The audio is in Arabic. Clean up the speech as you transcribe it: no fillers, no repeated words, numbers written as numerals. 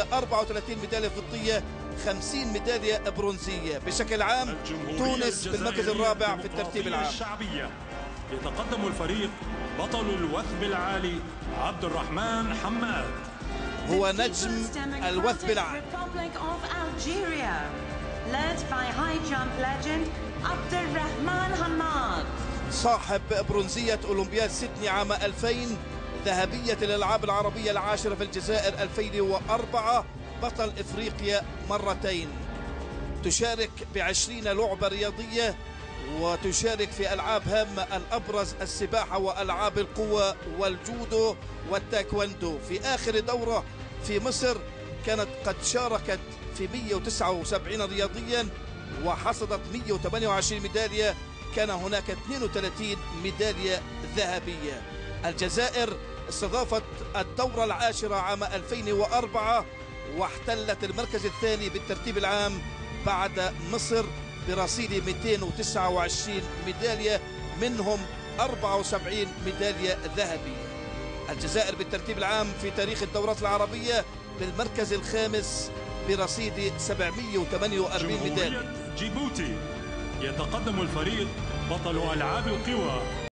34 ميدالية فضية، 50 ميدالية برونزية. بشكل عام تونس بالمركز الرابع في الترتيب العام. يتقدم الفريق بطل الوثب العالي عبد الرحمن حماد، هو نجم الوثب العالي. صاحب برونزية أولمبياد سيدني عام 2000، ذهبية الألعاب العربية العاشرة في الجزائر 2004، بطل إفريقيا مرتين. تشارك ب20 لعبة رياضية، وتشارك في ألعاب هامة الأبرز السباحة وألعاب القوى والجودو والتايكوندو. في آخر دورة في مصر كانت قد شاركت في 179 رياضيا وحصدت 128 ميدالية، كان هناك 32 ميدالية ذهبية. الجزائر استضافت الدورة العاشرة عام 2004 واحتلت المركز الثاني بالترتيب العام بعد مصر برصيد 229 ميدالية، منهم 74 ميدالية ذهبية. الجزائر بالترتيب العام في تاريخ الدورات العربية بالمركز الخامس برصيد 748 ميدالية. جيبوتي يتقدم الفريق بطل ألعاب القوى